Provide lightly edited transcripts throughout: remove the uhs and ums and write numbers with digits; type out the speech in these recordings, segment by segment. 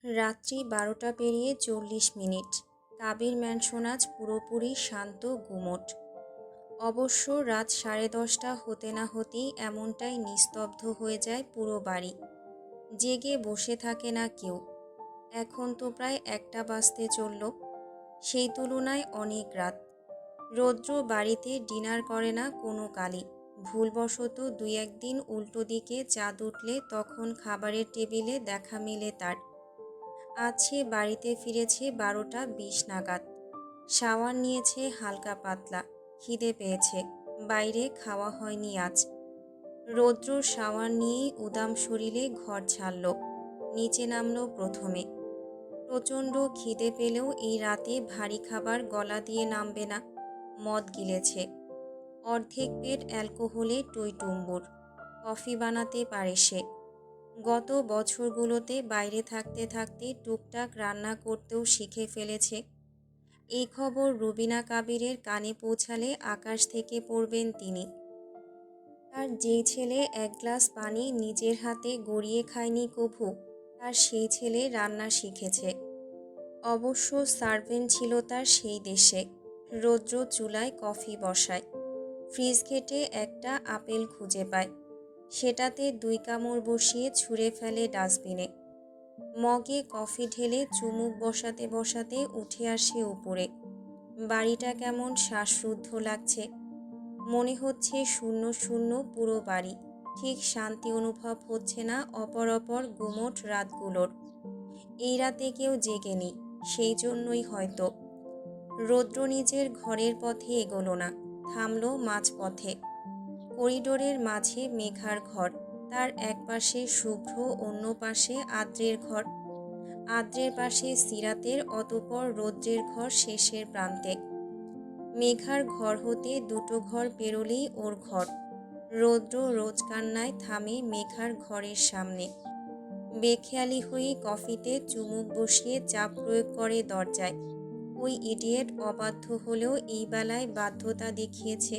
রাত্রি 12:40। কাবির ম্যানশন আজ পুরোপুরি শান্ত গুমোট। অবশ্য রাত 10:30 হতে না হতেই এমনটাই নিস্তব্ধ হয়ে যায় পুরো বাড়ি। জেগে বসে থাকে না কেউ। এখন তো প্রায় 1টা বাজতে চলল। সেই তুলনায় অনেক রাত। রৌদ্র বাড়িতে ডিনার করে না কোনো কালই। ভুলবশত 2-1 দিন উল্টো দিকে চাঁদ উঠলে তখন খাবারের টেবিলে দেখা মেলে তার। আজ সে বাড়িতে ফিরেছে 12টা 20 নাগাদ। শাওয়ার নিয়েছে হালকা পাতলা। খিদে পেয়েছে। বাইরে খাওয়া হয়নি আজ। রৌদ্র শাওয়ার নিয়েই উদাম শরীরে ঘর ছাড়ল। নিচে নামলো প্রথমে। প্রচণ্ড খিদে পেলেও এই রাতে ভারী খাবার গলা দিয়ে নামবে না। মদ গিলেছে। অর্ধেক পেট অ্যালকোহলে টইটুম্বুর। কফি বানাতে পারে সে। গত বছরগুলোতে বাইরে থাকতে থাকতে টুকটাক রান্না করতেও শিখে ফেলেছে। এই খবর রুবিনা কাবিরের কানে পৌঁছালে আকাশ থেকে পড়বেন তিনি। তার যেই ছেলে 1 গ্লাস পানি নিজের হাতে গড়িয়ে খায়নি কভু, তার সেই ছেলে রান্না শিখেছে। অবশ্য সার্ভেন্ট ছিল তার সেই দেশে। রৌদ্র চুলায় কফি বসায়। ফ্রিজ ঘেঁটে একটা আপেল খুঁজে পায়। সেটাতে 2 কামড় বসিয়ে ছুঁড়ে ফেলে ডাস্টবিনে। মগে কফি ঢেলে চুমুক বসাতে বসাতে উঠে আসে উপরে। বাড়িটা কেমন শ্বাসরুদ্ধ লাগছে। মনে হচ্ছে শূন্য শূন্য পুরো বাড়ি। ঠিক শান্তি অনুভব হচ্ছে না অপর গুমোট রাতগুলোর। এই রাতে কেউ জেগেনি, সেই জন্যই হয়তো। রৌদ্র নিজের ঘরের পথে এগোলো না, থামল মাঝপথে। করিডোরের মাঝে মেঘার ঘর। তার এক পাশে শুভ্র, অন্য পাশে আদ্রের ঘর। আদ্রের পাশে সিরাতের, অতঃপর রৌদ্রের ঘর শেষের প্রান্তে। মেঘার ঘর হতে 2টো ঘর পেরোলেই ওর ঘর। রৌদ্র রোজ কান্নায় থামে মেঘার ঘরের সামনে। বেখেয়ালি হয়ে কফিতে চুমুক বসিয়ে চাপ প্রয়োগ করে দরজায়। ওই ইডিয়েট অবাধ্য হলেও এই বেলায় বাধ্যতা দেখিয়েছে।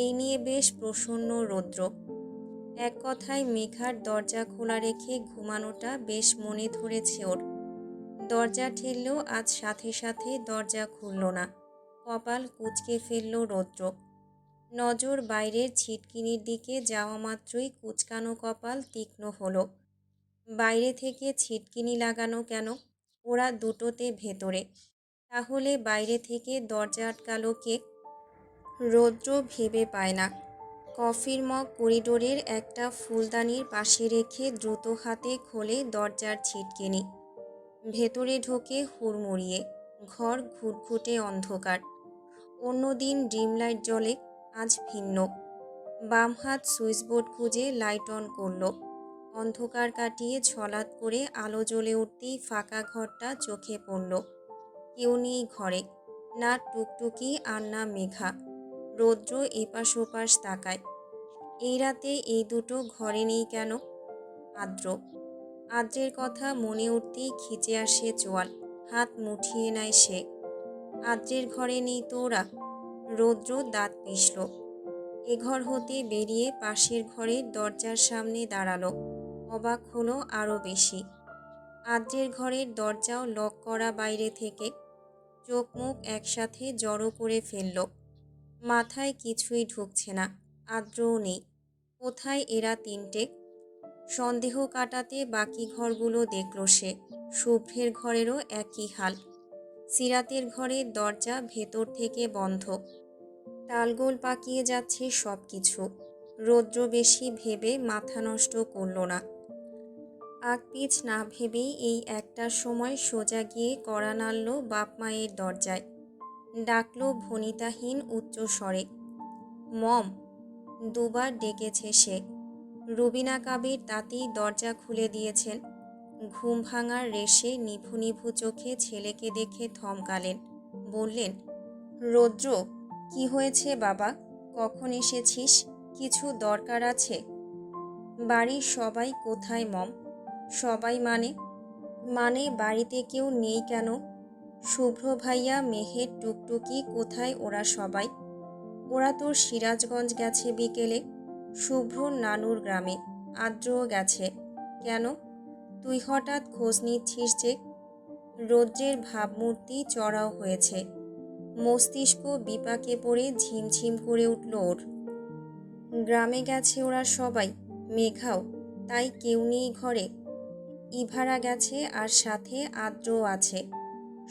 এই নিয়ে বেশ প্রসন্ন রৌদ্র। এক কথায় মেঘার দরজা খোলা রেখে ঘুমানোটা বেশ মনে ধরেছে ওর। দরজা ঠেললেও আজ সাথে সাথে দরজা খুলল না। কপাল কুঁচকে ফেলল রৌদ্র। নজর বাইরের ছিটকিনির দিকে যাওয়া মাত্রই কুঁচকানো কপাল তীক্ষ্ণ হলো। বাইরে থেকে ছিটকিনি লাগানো কেন? ওরা দুটোতে ভেতরে। তাহলে বাইরে থেকে দরজা আটকালো কে? রৌদ্র ভেবে পায় না। কফির মগ করিডোরের একটা ফুলদানির পাশে রেখে দ্রুত হাতে খোলে দরজার ছিটকিনি। ভেতরে ঢোকে হুড়মুড়িয়ে। ঘর ঘুটঘুটে অন্ধকার। অন্যদিন ডিম লাইট জ্বলে, আজ ভিন্ন। বাম হাত সুইচবোর্ড খুঁজে লাইট অন করল। অন্ধকার কাটিয়ে ছলাৎ করে আলো জ্বলে উঠতেই ফাঁকা ঘরটা চোখে পড়ল। কেউ নেই ঘরে। না টুকটুকি আর না মেঘা। রৌদ্র এপাশ ওপাশ তাকায়। এই রাতে এই দুটো ঘরে নেই কেন? আদ্রের কথা মনে উঠতেই খিচে আসে চোয়াল। হাত মুঠিয়ে নেয় সে। আদ্রের ঘরে নেই তো ওরা। রৌদ্র দাঁত পিষল। এ ঘর হতে বেরিয়ে পাশের ঘরের দরজার সামনে দাঁড়ালো। অবাক হলো আরও বেশি। আদ্রের ঘরের দরজাও লক করা বাইরে থেকে। চোখ মুখ একসাথে জড়ো করে ফেলল। মাথায় কিছুই ঢুকছে না। আদ্রও নেই। কোথায় এরা তিনটে? সন্দেহ কাটাতে বাকি ঘরগুলো দেখল সে। শুভ্রের ঘরেরও একই হাল। সিরাতের ঘরের দরজা ভেতর থেকে বন্ধ। তালগোল পাকিয়ে যাচ্ছে সব কিছু। রৌদ্র বেশি ভেবে মাথা নষ্ট করল না। আগপিছ না ভেবেই এই 1টার সময় সোজা গিয়ে কড়া নাড়ল বাপ মায়ের দরজায়। ডাকল ভনিতাহীন উচ্চস্বরে। মম। 2বার ডেকেছে সে। রুবিনা কাবির তাতেই দরজা খুলে দিয়েছেন। ঘুম ভাঙার রেশে নিভু নিভু চোখে ছেলেকে দেখে থমকালেন। বললেন, রৌদ্র, কি হয়েছে বাবা? কখন এসেছিস? কিছু দরকার আছে? বাড়ির সবাই কোথায় মম? সবাই মানে বাড়িতে কেউ নেই কেন? শুভ্র ভাইয়া, মেহের, টুকটুকি কোথায় ওরা সবাই? ওরা তো সিরাজগঞ্জ গেছে বিকেলে। শুভ্র নানুর গ্রামে। আদ্রও গেছে। কেন? তুই হঠাৎ খোঁজ নিচ্ছিস যে? রৌদ্রের ভাবমূর্তি চড়াও হয়েছে। মস্তিষ্ক বিপাকে পড়ে ঝিমঝিম করে উঠল ওর। গ্রামে গেছে ওরা সবাই, মেঘাও, তাই কেউ নেই ঘরে। ইভারা গেছে আর সাথে আদ্রও আছে।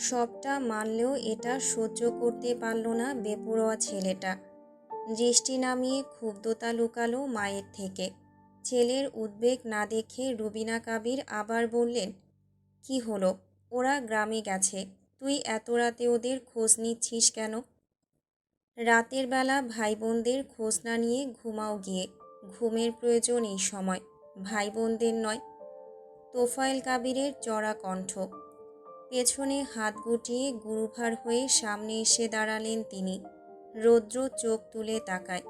সবটা মানলেও এটা সহ্য করতে পারল না বেপরোয়া ছেলেটা। দৃষ্টি নামিয়ে ক্ষুব্ধতা লুকালো মায়ের থেকে। ছেলের উদ্বেগ না দেখে রুবিনা কাবির আবার বললেন, কি হলো? ওরা গ্রামে গেছে, তুই এত রাতে ওদের খোঁজ নিচ্ছিস কেন? রাতের বেলা ভাই বোনদের খোঁজ না নিয়ে ঘুমাও গিয়ে। ঘুমের প্রয়োজন এই সময়, ভাই বোনদের নয়। তোফায়েল কাবিরের চড়া কণ্ঠ। পেছনে হাত গুটিয়ে গুরুভার হয়ে সামনে এসে দাঁড়ালেন তিনি। রৌদ্র চোখ তুলে তাকায়,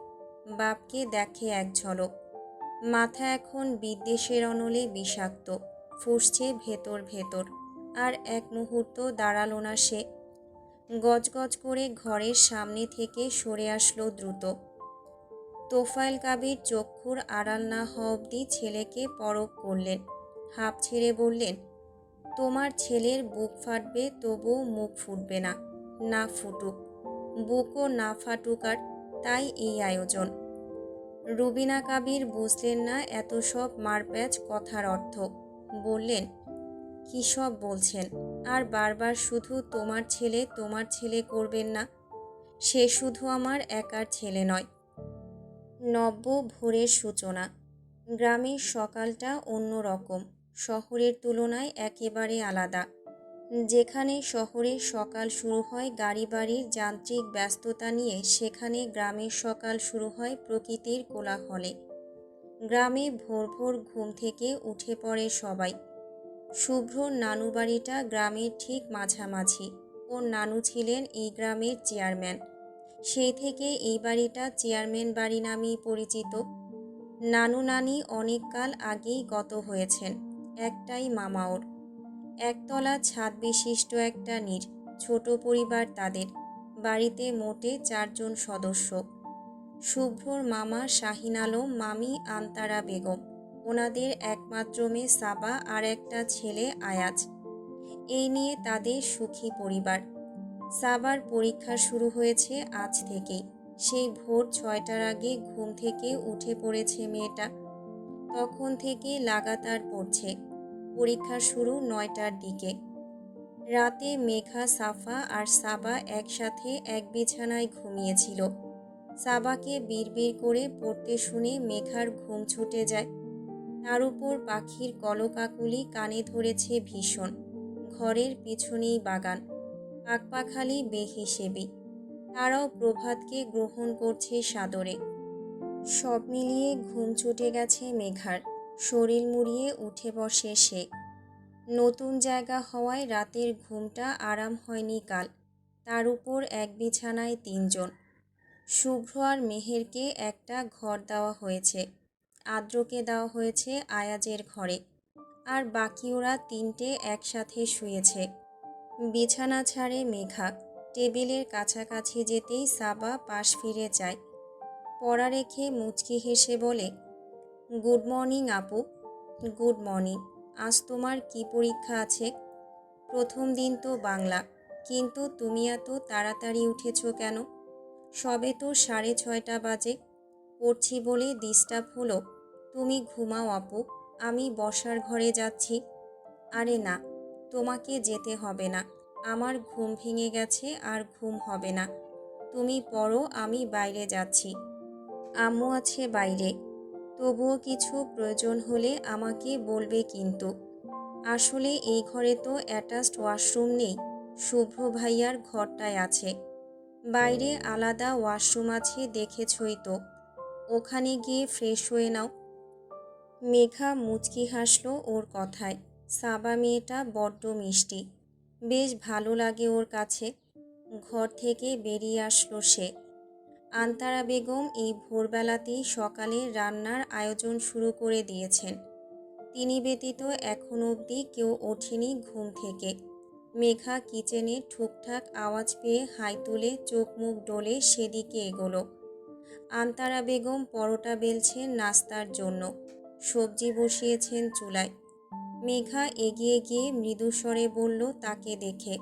বাপকে দেখে এক ঝলক। মাথা এখন বিদ্বেষের অনলে বিষাক্ত, ফুঁসছে ভেতর ভেতর। আর এক মুহূর্ত দাঁড়ালো না সে। গজগজ করে ঘরের সামনে থেকে সরে আসলো দ্রুত। তোফায়েল কাবির চক্ষুর আড়াল না হওয়া অবধি ছেলেকে পরখ করলেন। হাঁপ ছেড়ে বললেন, তোমার ছেলের বুক ফাটবে তবুও মুখ ফুটবে না। না ফুটুক, বুকও না ফাটুক, আর তাই এই আয়োজন। রুবিনা কাবির বুঝলেন না এত সব মারপ্যাচ কথার অর্থ। বললেন, কী সব বলছেন? আর বারবার শুধু তোমার ছেলে করবেন না। সে শুধু আমার একার ছেলে নয়। নব্য ভোরের সূচনা। গ্রামের সকালটা অন্য রকম, শহরের তুলনায় একেবারে আলাদা। যেখানে শহরের সকাল শুরু হয় গাড়ি বাড়ির যান্ত্রিক ব্যস্ততা নিয়ে, সেখানে গ্রামের সকাল শুরু হয় প্রকৃতির কোলাহলে। গ্রামে ভোর ভোর ঘুম থেকে উঠে পড়ে সবাই। শুভ্রর নানু বাড়িটা গ্রামের ঠিক মাঝামাঝি। ওর নানু ছিলেন এই গ্রামের চেয়ারম্যান। সেই থেকে এই বাড়িটা চেয়ারম্যান বাড়ি নামেই পরিচিত। নানু নানি অনেক কাল আগেই গত হয়েছেন। একটাই মামা ওর। একতলা ছাদ বিশিষ্ট একটা ছোট পরিবার তাদের। বাড়িতে মোটে 4 জন সদস্য। শুভ্রর মামা শাহিন আলম, মামি আন্তারা বেগম, ওনাদের একমাত্র মেয়ে সাবা আর একটা ছেলে আয়াজ। এই নিয়ে তাদের সুখী পরিবার। সাবার পরীক্ষা শুরু হয়েছে আজ থেকেই। সেই ভোর 6টার আগে ঘুম থেকে উঠে পড়েছে মেয়েটা। তখন থেকে লাগাতার পড়ছে। পরীক্ষা শুরু 9টার দিকে। রাতে মেঘা, সাফা আর সাবা একসাথে এক বিছানায় ঘুমিয়েছিল। সাবাকে বিড়বিড় করে পড়তে শুনে মেঘার ঘুম ছুটে যায়। তার উপর পাখির কলকাকুলি কানে ধরেছে ভীষণ। ঘরের পিছনেই বাগান, পাকপাখালি বেহিসেবি। তারাও প্রভাতকে গ্রহণ করছে সাদরে। সব মিলিয়ে ঘুম ছুটে গেছে মেঘার। শরীর মুড়িয়ে উঠে বসে সে। নতুন জায়গা হওয়ায় রাতের ঘুমটা আরাম হয়নি কাল। তার উপর এক বিছানায় 3 জন। শুভ্র আর মেহেরকে একটা ঘর দেওয়া হয়েছে। আদ্রকে দেওয়া হয়েছে আয়াজের ঘরে। আর বাকি ওরা 3টে একসাথে শুয়েছে। বিছানা ছাড়ে মেঘা। টেবিলের কাছাকাছি যেতেই সাবা পাশ ফিরে যায়। পড়া রেখে মুচকি হেসে বলে, গুড মর্নিং আপু। Good morning. আজ তোমার কি পরীক্ষা আছে? প্রথম দিন তো বাংলা, কিন্তু তুমি এত তাড়াতাড়ি উঠেছো কেন? সবে তো 6:30 বাজে। পড়ছি বলে ডিস্টার্ব হলো? তুমি ঘুমাও আপু, আমি বসার ঘরে যাচ্ছি। আরে না, তোমাকে যেতে হবে না। আমার ঘুম ভেঙে গেছে আর ঘুম হবে না। তুমি পড়ো, আমি বাইরে যাচ্ছি। আম্মু আছে বাইরে। তবুও কিছু প্রয়োজন হলে আমাকে বলবে কিন্তু। আসলে এই ঘরে তো অ্যাটাচড ওয়াশরুম নেই। শুভ্র ভাইয়ার ঘরটায় আছে। বাইরে আলাদা ওয়াশরুম আছে, দেখেছই তো। ওখানে গিয়ে ফ্রেশ হয়ে নাও। মেঘা মুচকি হাসল ওর কথায়। সাবা মেয়েটা বড্ড মিষ্টি, বেশ ভালো লাগে ওর কাছে। ঘর থেকে বেরিয়ে আসলো সে। আন্তারা বেগম এই ভোরবেলাতেই সকালের রান্নার আয়োজন শুরু করে দিয়েছেন। তিনি ব্যতীত এখন অবধি কেউ ওঠেনি ঘুম থেকে। মেঘা কিচেনে ঠুকঠাক আওয়াজ পেয়ে হাই তুলে চোখ মুখ ডলে সেদিকে এগোলো। আন্তারা বেগম পরোটা বেলছেন নাস্তার জন্য। সবজি বসিয়েছেন চুলায়। মেঘা এগিয়ে গিয়ে মৃদুস্বরে বলল তাকে দেখে।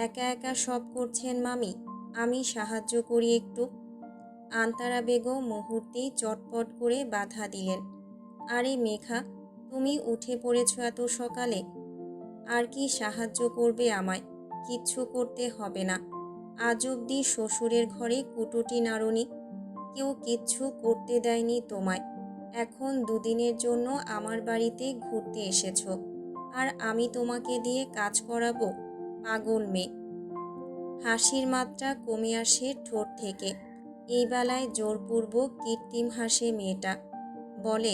একা একা সব করছেন মামি, আমি সাহায্য করি একটু। আন্তারা বেগম মুহূর্তেই চটপট করে বাধা দিলেন। আরে মেঘা, তুমি উঠে পড়েছ এত সকালে? আর কি সাহায্য করবে আমায়? কিচ্ছু করতে হবে না। আজ অবধি শ্বশুরের ঘরে কুটুটি নাড়ুনি, কেউ কিচ্ছু করতে দেয়নি তোমায়। এখন দুদিনের জন্য আমার বাড়িতে ঘুরতে এসেছ, আর আমি তোমাকে দিয়ে কাজ করাবো? পাগল মেয়ে। হাসির মাত্রা কমে আসে ঠোঁট থেকে। এই বেলায় জোরপূর্বক কৃত্রিম হাসে মেয়েটা। বলে,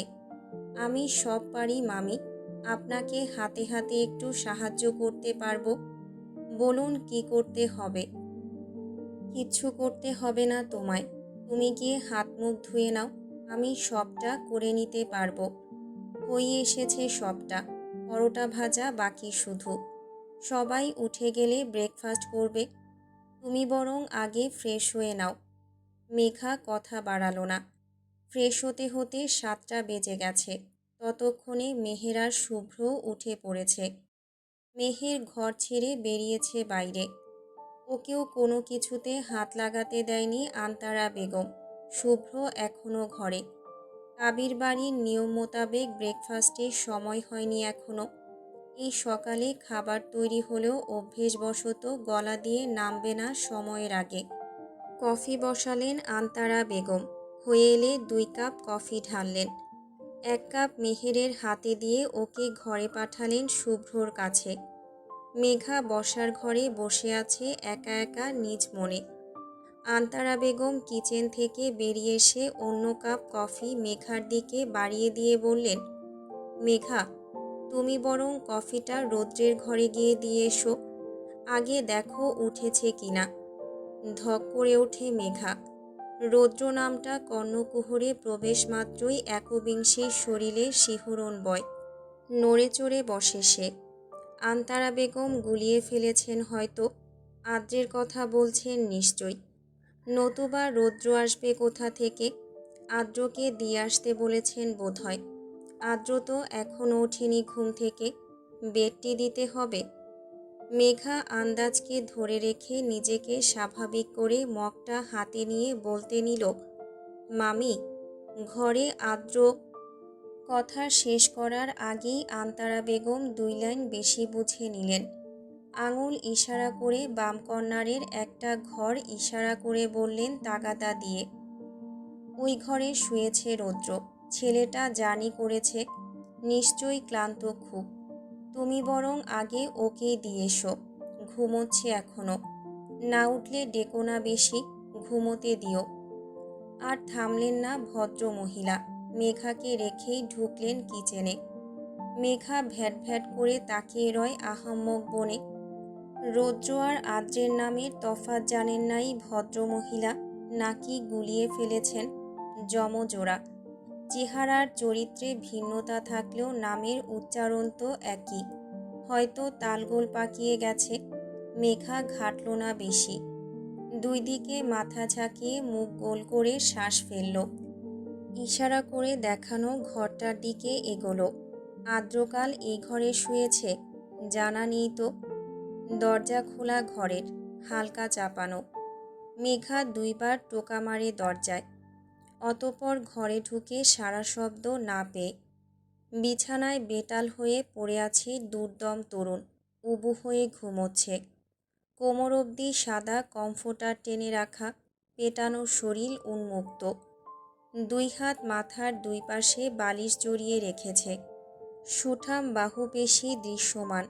আমি সব পারি মামি, আপনাকে হাতে হাতে একটু সাহায্য করতে পারবো। বলুন কি করতে হবে? কিচ্ছু করতে হবে না তোমায়, তুমি গিয়ে হাত মুখ ধুয়ে নাও, আমি সবটা করে নিতে পারবো। হয়ে এসেছে সবটা, পরোটা ভাজা বাকি শুধু। সবাই উঠে গেলে ব্রেকফাস্ট করবে, তুমি বরং আগে ফ্রেশ হয়ে নাও। মেঘা কথা বাড়ালো না। ফ্রেশ হতে হতে 7টা বেজে গেছে। ততক্ষণে মেহের আর শুভ্র উঠে পড়েছে। মেহের ঘর ছেড়ে বেরিয়েছে বাইরে। ওকেও কোনো কিছুতে হাত লাগাতে দেয়নি আন্তারা বেগম। শুভ্র এখনও ঘরে। কাবির বাড়ির নিয়ম মোতাবেক ব্রেকফাস্টের সময় হয়নি এখনও। এই সকালে খাবার তৈরি হলেও অভ্যেসবশত গলা দিয়ে নামবে না সময়ের আগে। কফি বসালেন আন্তারা বেগম। হয়ে এলে 2 কাপ কফি ঢাললেন। 1 কাপ মেহেরের হাতে দিয়ে ওকে ঘরে পাঠালেন শুভ্রর কাছে। মেঘা বসার ঘরে বসে আছে একা একা নিজ মনে। আন্তারা বেগম কিচেন থেকে বেরিয়ে এসে অন্য কাপ কফি মেঘার দিকে বাড়িয়ে দিয়ে বললেন, মেঘা, তুমি বরং কফিটা রৌদ্রের ঘরে গিয়ে দিয়ে এসো। আগে দেখো উঠেছে কিনা। ধক করে ওঠে মেঘা। রৌদ্র নামটা কর্ণকুহরে প্রবেশ মাত্রই একবিংশের শরীরে শিহরণ বয়। নড়ে চড়ে বসে সে। আন্তারা বেগম গুলিয়ে ফেলেছেন হয়তো, আদ্রের কথা বলছেন নিশ্চয়ই। নতুবা রৌদ্র আসবে কোথা থেকে? আদ্রকে দিয়ে আসতে বলেছেন বোধহয়। আদ্র তো এখনও ওঠেনি ঘুম থেকে, বেডটি দিতে হবে। মেঘা আন্দাজকে ধরে রেখে নিজেকে স্বাভাবিক করে মগটা হাতে নিয়ে বলতে নিল, মামি, ঘরে আদ্র। কথা শেষ করার আগেই আন্তারা বেগম 2 লাইন বেশি বুঝে নিলেন। আঙুল ইশারা করে বাম কর্নারের একটা ঘর ইশারা করে বললেন তাগাদা দিয়ে, ওই ঘরে শুয়েছে রৌদ্র। ছেলেটা জার্নি করেছে, নিশ্চয়ই ক্লান্ত খুব। তুমি বরং আগে ওকেই দিয়ে এসো, ঘুমোচ্ছে এখনো। না উঠলে ডেকো না বেশি, ঘুমোতে দিও। আর থামলেন না ভদ্র মহিলা। মেঘাকে রেখেই ঢুকলেন কিচেনে। মেঘা ভ্যাট ভ্যাট করে তাকিয়ে রয় আহাম্মক বনে। রৌদ্র আর আদ্রের নামের তফাৎ জানেন নাই ভদ্রমহিলা, নাকি গুলিয়ে ফেলেছেন যমজোড়া। চেহারার চরিত্রে ভিন্নতা থাকলেও নামের উচ্চারণ তো একই। হয়তো তালগোল পাকিয়ে গেছে। মেঘা ঘাটল না বেশি। 2 দিকে মাথা ঝাঁকিয়ে মুখ গোল করে শ্বাস ফেলল। ইশারা করে দেখানো ঘরটার দিকে এগোলো। আদ্রকাল এই ঘরে শুয়েছে, জানা নেই তো। দরজা খোলা ঘরের, হালকা চাপানো। মেঘা 2 বার টোকা মারে দরজায়। অতঃপর ঘরে ঢুকে সারা শব্দ না পেয়ে বিছানায় বেতাল হয়ে পড়ে আছে দুর্দম তরুণ। উবু হয়ে ঘুমোচ্ছে। কোমর অবধি সাদা কমফোর্টার টেনে রাখা, পেটানো শরীর উন্মুক্ত। 2 হাত মাথার 2 পাশে বালিশ জড়িয়ে রেখেছে। সুঠাম বাহুপেশি দৃশ্যমান।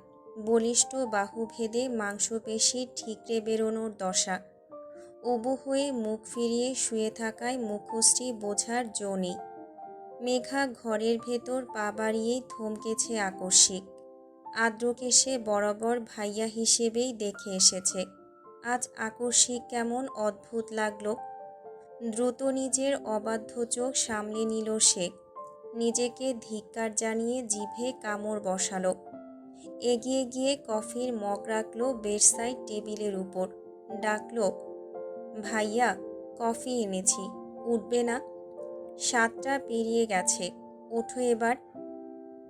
বলিষ্ঠ বাহু ভেদে মাংসপেশি ঠিকরে বেরোনোর দশা। উবু হয়ে মুখ ফিরিয়ে শুয়ে থাকায় মুখশ্রী বোঝার জো নেই। মেঘা ঘরের ভেতর পা বাড়িয়েই থমকেছে আকস্মিক। আদ্রকে সে বরাবর ভাইয়া হিসেবেই দেখে এসেছে। আজ আকস্মিক কেমন অদ্ভুত লাগলো। দ্রুত নিজের অবাধ্য চোখ সামলে নিল সে। নিজেকে ধিক্কার জানিয়ে জিভে কামড় বসালো। এগিয়ে গিয়ে কফির মগ রাখল বেডসাইড টেবিলের উপর। ডাকল, ভাইয়া, কফি এনেছি, উঠবে না? 7টা পেরিয়ে গেছে, ওঠো এবার।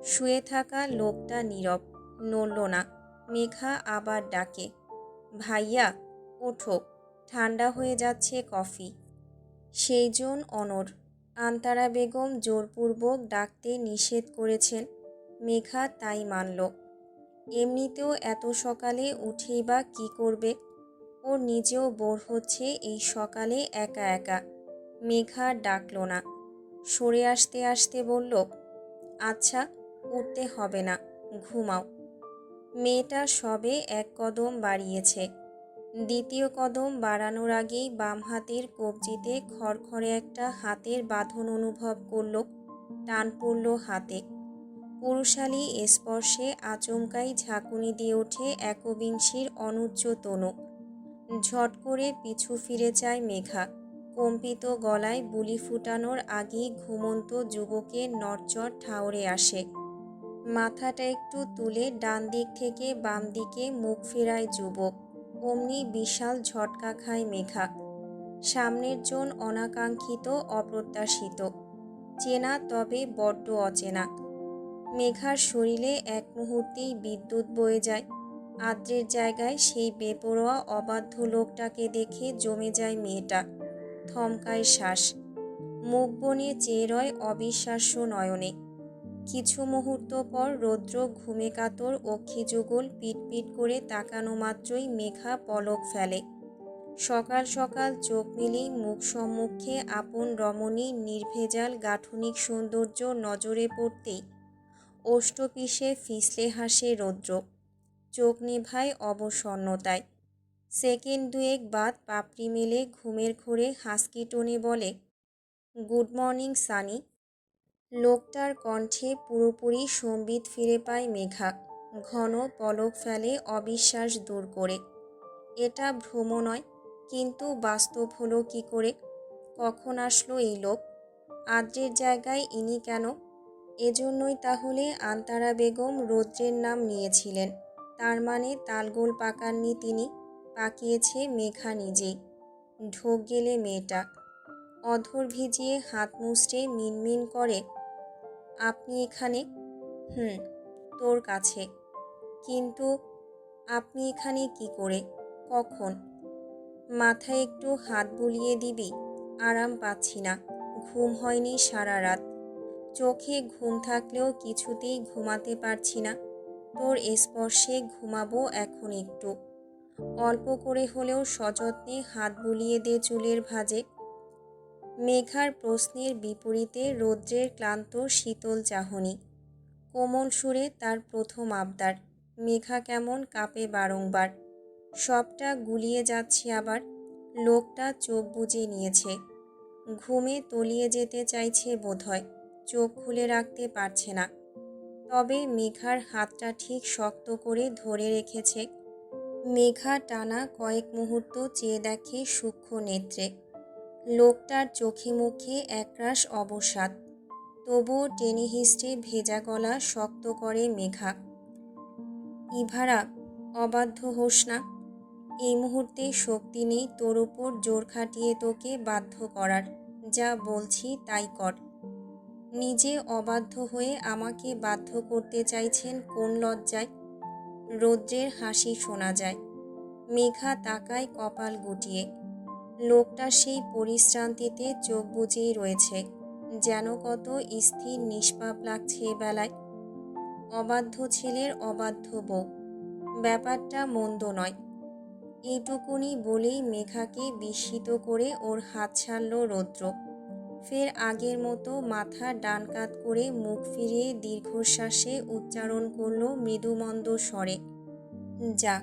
শুয়ে থাকা লোকটা নীরব, নড়ল না। মেঘা আবার ডাকে, ভাইয়া ওঠো, ঠান্ডা হয়ে যাচ্ছে কফি। সেইজন অনড়। আন্তারা বেগম জোরপূর্বক ডাকতে নিষেধ করেছেন, মেঘা তাই মানল। এমনিতেও এত সকালে উঠেই বা কী করবে? ওর নিজেও বোর হচ্ছে এই সকালে একা একা। মেঘা ডাকল না, সরে আসতে আসতে বলল, আচ্ছা উঠতে হবে না, ঘুমাও। মেয়েটা সবে এক কদম বাড়িয়েছে। দ্বিতীয় কদম বাড়ানোর আগেই বাম হাতের কবজিতে খড়খড়ে একটা হাতের বাঁধন অনুভব করল। টান পড়ল হাতে। পুরুষালী স্পর্শে আচমকাই ঝাঁকুনি দিয়ে ওঠে একবিংশির অনুচ্চ তনু। ঝট করে পিছু ফিরে চায় মেঘা। কম্পিত গলায় বুলি ফুটানোর আগেই ঘুমন্ত যুবকের নড়চড় ঠাউরে আসে। মাথাটা একটু তুলে ডান দিক থেকে বাম দিকে মুখ ফেরায় যুবক। অমনি বিশাল ঝটকা খায় মেঘা। সামনের জন অনাকাঙ্ক্ষিত, অপ্রত্যাশিত, চেনা তবে বড্ড অচেনা। মেঘার শরীরে এক মুহূর্তেই বিদ্যুৎ বয়ে যায়। আদ্রের জায়গায় সেই বেপরোয়া অবাধ্য লোকটাকে দেখে জমে যায় মেয়েটা। থমকায় শ্বাস। মুখ বনে চেয়ে রয় অবিশ্বাস্য নয়নে। কিছু মুহূর্ত পর রৌদ্র ঘুমে কাতর অক্ষিযুগল পিটপিট করে তাকানো মাত্রই মেঘা পলক ফেলে। সকাল সকাল চোখ মেলেই মুখ সম্মুখে আপন রমণীর নির্ভেজাল গাঠনিক সৌন্দর্য নজরে পড়তেই ওষ্ঠপিষে ফিসলে হাসে রৌদ্র। চোখ নেভায় অবসন্নতায়। সেকেন্ড দুয়েক বাদ পাপড়ি মেলে ঘুমের ঘোরে হাসকি টোনে বলে, গুড মর্নিং সানি। লোকটার কণ্ঠে পুরোপুরি সম্বিত ফিরে পায় মেঘা। ঘন পলক ফেলে অবিশ্বাস দূর করে। এটা ভ্রম নয়, কিন্তু বাস্তব হলো কি করে? কখন আসলো এই লোক? আদ্রের জায়গায় ইনি কেন? এজন্যই তাহলে আন্তারা বেগম রৌদ্রের নাম নিয়েছিলেন। তার মানে তালগোল পাকাননি তিনি, পাকিয়েছে মেঘা নিজেই। ঢোক গেলে মেয়েটা। অধর ভিজিয়ে হাত মুছড়ে মিনমিন করে, আপনি এখানে? তোর কাছে। কিন্তু আপনি এখানে কি করে? কখন? মাথায় একটু হাত বুলিয়ে দিবি? আরাম পাচ্ছি না, ঘুম হয়নি সারা রাত। চোখে ঘুম থাকলেও কিছুতেই ঘুমাতে পারছি না। তোর স্পর্শে ঘুমাবো এখন একটু। অল্প করে হলেও সযত্নে হাত বুলিয়ে দে চুলের ভাঁজে। মেঘার প্রশ্নের বিপরীতে রৌদ্রের ক্লান্ত শীতল চাহনি। কোমল সুরে তার প্রথম আবদার। মেঘা কেমন কাঁপে বারংবার। সবটা গুলিয়ে যাচ্ছে আবার। লোকটা চোখ বুজে নিয়েছে। ঘুমে তলিয়ে যেতে চাইছে বোধহয়, চোখ খুলে রাখতে পারছে না। তবে মেঘার হাতটা ঠিক শক্ত করে ধরে রেখেছে। মেঘা টানা কয়েক মুহূর্ত চেয়ে দেখে সূক্ষ্ম নেত্রে। লোকটার চোখে মুখে একরাশ অবসাদ। তবুও টেনে হিস্টে ভেজা গলা শক্ত করে মেঘা, ইভারা, অবাধ্য হোস না। এই মুহূর্তে শক্তি নেই তোর উপর জোর খাটিয়ে তোকে বাধ্য করার। যা বলছি তাই কর। নিজে অবাধ্য হয়ে আমাকে বাধ্য করতে চাইছেন কোন লজ্জায়? রৌদ্রের হাসি শোনা যায়। মেঘা তাকায় কপাল গুটিয়ে। লোকটা সেই পরিশ্রান্তিতে চোখ বুজেই রয়েছে, যেন কত স্থির নিষ্পাপ লাগছে বেলায়। অবাধ্য ছেলের অবাধ্য বউ, ব্যাপারটা মন্দ নয়। এইটুকুনি বলেই মেঘাকে বিস্মিত করে ওর হাত ছাড়ল রৌদ্র। ফের আগের মতো মাথা ডান কাত করে মুখ ফিরিয়ে দীর্ঘশ্বাসে উচ্চারণ করল মৃদুমন্দ স্বরে, যা।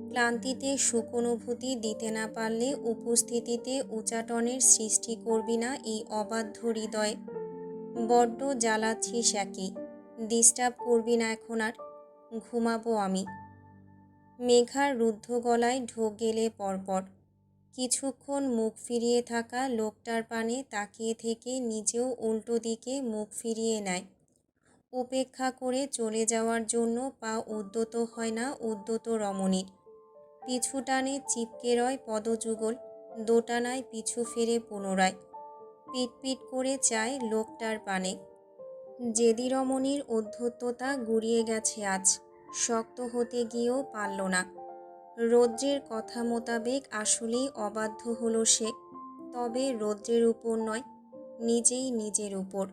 ক্লান্তিতে সুখ অনুভূতি দিতে না পারলে উপস্থিতিতে উচাটনের সৃষ্টি করবি না এই অবাধ্য হৃদয়ে। বড্ড জ্বালাচ্ছিস একই। ডিস্টার্ব করবি না এখন আর। ঘুমাবো আমি। মেঘার রুদ্ধ গলায় ঢোক গেলে পরপর। কিছুক্ষণ মুখ ফিরিয়ে থাকা লোকটার পানে তাকিয়ে থেকে নিজেও উল্টো দিকে মুখ ফিরিয়ে নেয়। উপেক্ষা করে চলে যাওয়ার জন্য পা উদ্যত হয় না উদ্যত রমণীর। পিছু টানে চিপকে রয় পদযুগল। দোটানায় পিছু ফেরে পুনরায়। পিটপিট করে চায় লোকটার পানে। জেদি রমণীর অধ্যত্বতা গুড়িয়ে গেছে আজ, শক্ত হতে গিয়েও পারল না। রৌদ্রের কথা মোতাবেক আসলেই অবাধ্য হলো সে, তবে রৌদ্রের উপর নয়, নিজেই নিজের উপর।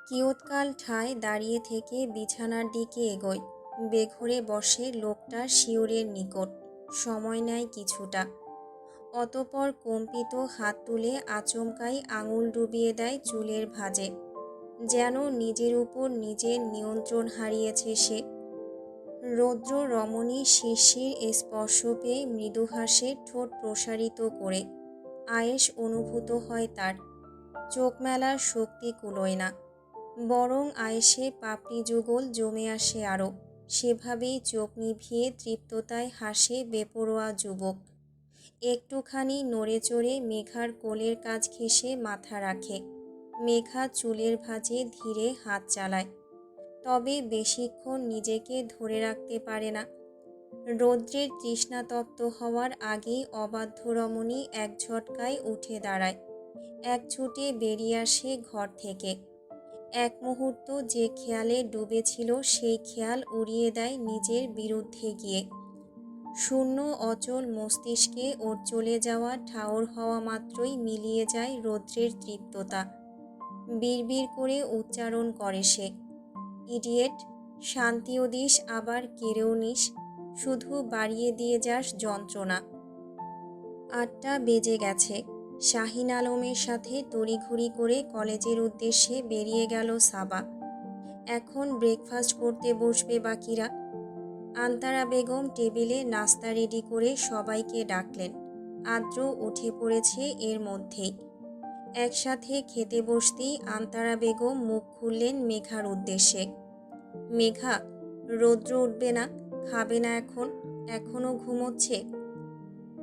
কিয়ৎকাল ঠায় দাঁড়িয়ে থেকে বিছানার দিকে এগোয়, বেঘরে বসে লোকটার শিয়রের নিকট, সময় নেয় কিছুটা। অতপর কম্পিত হাত তুলে আচমকাই আঙুল ডুবিয়ে দেয় চুলের ভাঁজে, যেন নিজের উপর নিজের নিয়ন্ত্রণ হারিয়েছে সে। রৌদ্র রমণীর শিরশির স্পর্শ পেয়ে মৃদুহাসে ঠোঁট প্রসারিত করে আয়েশ অনুভূত হয় তার। চোখ মেলার শক্তি কুলোয় না, বরং আয়েশে পাপড়ি যুগল জমে আসে আরও। সেভাবেই চোখ নিভিয়ে তৃপ্ততায় হাসে বেপরোয়া যুবক। একটুখানি নড়ে চড়ে মেঘার কোলের কাছ ঘেঁষে মাথা রাখে। মেঘা চুলের ভাঁজে ধীরে হাত চালায়, তবে বেশিক্ষণ নিজেকে ধরে রাখতে পারে না। রৌদ্রের তৃষ্ণাতপ্ত হওয়ার আগেই অবাধ্য রমণী এক ঝটকায় উঠে দাঁড়ায়, এক ছুটে বেরিয়ে আসে ঘর থেকে। এক মুহূর্ত যে খেয়ালে ডুবেছিল সেই খেয়াল উড়িয়ে দেয় নিজের বিরুদ্ধে গিয়ে। শূন্য অচল মস্তিষ্কে ওর চলে যাওয়া ঠাউর হওয়া মাত্রই মিলিয়ে যায় রৌদ্রের তৃপ্ততা। বিড়বিড় করে উচ্চারণ করে সে, ইডিয়েট, শান্তিও দিস আবার কেড়েও নিস, শুধু বাড়িয়ে দিয়ে যাস যন্ত্রণা। 8টা বেজে গেছে। শাহিন আলমের সাথে তড়িঘড়ি করে কলেজের উদ্দেশ্যে বেরিয়ে গেল সাবা। এখন ব্রেকফাস্ট করতে বসবে বাকিরা। আন্তারা বেগম টেবিলে নাস্তা রেডি করে সবাইকে ডাকলেন। আদ্র উঠে পড়েছে এর মধ্যেই। একসাথে খেতে বসতেই আন্তারা বেগম মুখ খুললেন মেঘার উদ্দেশ্যে। মেঘা, রৌদ্র উঠবে না, খাবে না এখন, এখনও ঘুমোচ্ছে।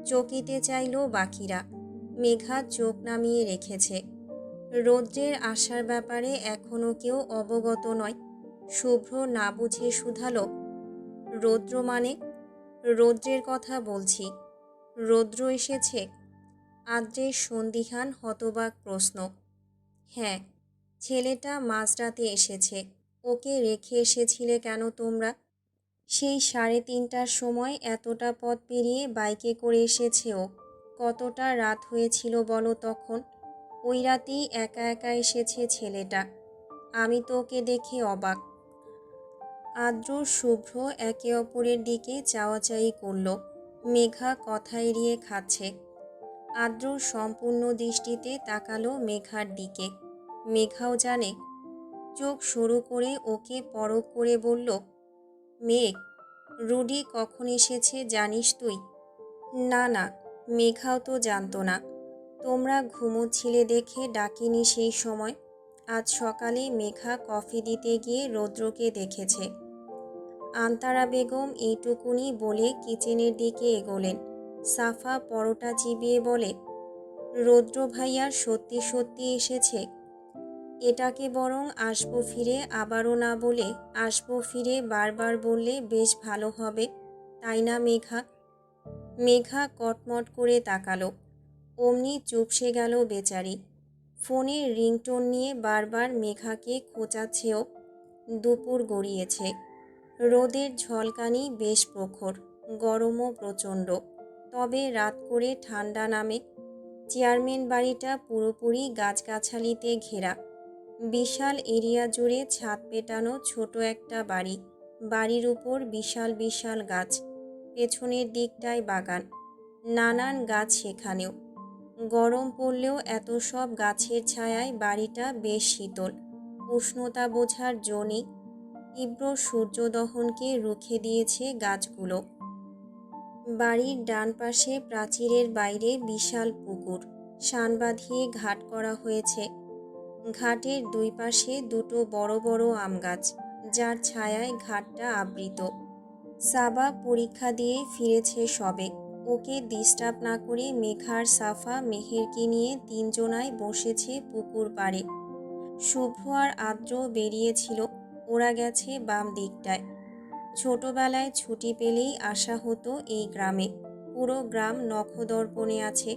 চকিতে চাইল বাকিরা। মেঘা চোখ নামিয়ে রেখেছে। রৌদ্রের আসার ব্যাপারে এখনও কেউ অবগত নয়। শুভ্র না বুঝে শুধালো, রৌদ্র মানে? রৌদ্রের কথা বলছি। রৌদ্র এসেছে? আদ্রের সন্দিহান হতবাক প্রশ্ন। হ্যাঁ, ছেলেটা মাঝরাতে এসেছে। ওকে রেখে এসেছিলে কেন তোমরা? সেই 3:30টার সময় এতটা পথ পেরিয়ে বাইকে করে এসেছে ও। কতটা রাত হয়েছিল বলো তখন? ওই রাতেই একা একা এসেছে ছেলেটা। আমি তো ওকে দেখে অবাক। আদ্র শুভ্র একে অপরের দিকে চাওয়াচাই করল। মেঘা কথা এড়িয়ে খাচ্ছে। আদ্র সম্পূর্ণ দৃষ্টিতে তাকালো মেঘার দিকে। মেঘাও জানে। চোখ সরু করে ওকে পরখ করে বলল, মেঘ, রুডি কখন এসেছে জানিস তুই? না না, মেঘাও তো জানতো না। তোমরা ঘুমোচ্ছিলে দেখে ডাকিনি সেই সময়। আজ সকালে মেঘা কফি দিতে গিয়ে রৌদ্রকে দেখেছে। আন্তারা বেগম এইটুকুনি বলে কিচেনের দিকে এগোলেন। সাফা পরোটা চিবিয়ে বলে, রৌদ্র ভাইয়া সত্যি সত্যি এসেছে? এটাকে বরং আসবো ফিরে আবারও না বলে আসবো ফিরে বারবার বললে বেশ ভালো হবে, তাই না মেঘা? মেঘা কটমট করে তাকালো। অমনি চুপসে গেল বেচারি। ফোনের রিংটোন নিয়ে বারবার মেঘাকে খোঁচাচ্ছেও। দুপুর গড়িয়েছে। রোদের ঝলকানি বেশ প্রখর, গরমও প্রচণ্ড। তবে রাত করে ঠান্ডা নামে। চেয়ারম্যান বাড়িটা পুরোপুরি গাছগাছালিতে ঘেরা। বিশাল এরিয়া জুড়ে ছাদ পেটানো ছোট একটা বাড়ি। বাড়ির উপর বিশাল বিশাল গাছ। পেছনের দিকটায় বাগান। নানান গাছ সেখানেও। গরম পড়লেও এত সব গাছের ছায়ায় বাড়িটা বেশ শীতল। উষ্ণতা বোঝার জো নেই। তীব্র সূর্যদহনকে রুখে দিয়েছে গাছগুলো। বাড়ির ডান পাশে প্রাচীরের বাইরে বিশাল পুকুর। শান বাঁধিয়ে ঘাট করা হয়েছে। ঘাটের দুই পাশে দুটো বড় বড় আম গাছ, যার ছায়ায় ঘাটটা আবৃত। সাবা পরীক্ষা দিয়ে ফিরেছে সবে। ওকে ডিস্টার্ব না করে মেঘার সাফা মেহেরকে নিয়ে তিনজনায় বসেছে পুকুর পাড়ে। শুভ্র আর আদ্র বেরিয়েছিল। ওরা গেছে বাম দিকটায়। ছোটবেলায় ছুটি পেলেই আসা হতো এই গ্রামে। পুরো গ্রাম নখদর্পণে আছে।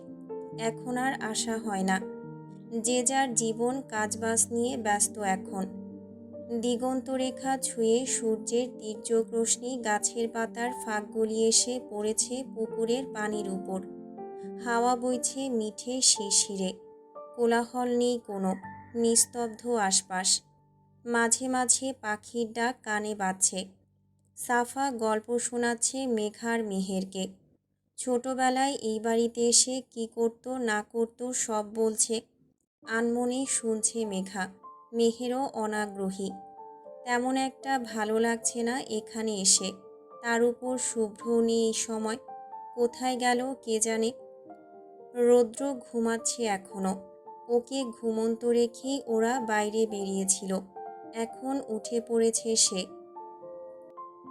এখন আর আসা হয় না। যে যার জীবন কাজবাজ নিয়ে ব্যস্ত এখন। দিগন্তরেখা ছুঁয়ে সূর্যের তীর্যক রশ্মি গাছের পাতার ফাঁক গলিয়ে এসে পড়েছে পুকুরের পানির উপর। হাওয়া বইছে মিঠে শিরশিরে। কোলাহল নেই কোনো, নিস্তব্ধ আশপাশ। মাঝে মাঝে পাখির ডাক কানে বাজছে। সাফা গল্প শোনাচ্ছে মেঘার মেহেরকে। ছোটবেলায় এই বাড়িতে এসে কি করতো না করতো সব বলছে। আনমনে শুনছে মেঘা। মেহেরও অনাগ্রহী। তেমন একটা ভালো লাগছে না এখানে এসে। তার উপর শুভ্রও নেই এই সময়। কোথায় গেল কে জানে। রৌদ্র ঘুমাচ্ছে এখনো। ওকে ঘুমন্ত রেখেই ওরা বাইরে বেরিয়েছিল। এখন উঠে পড়েছে সে।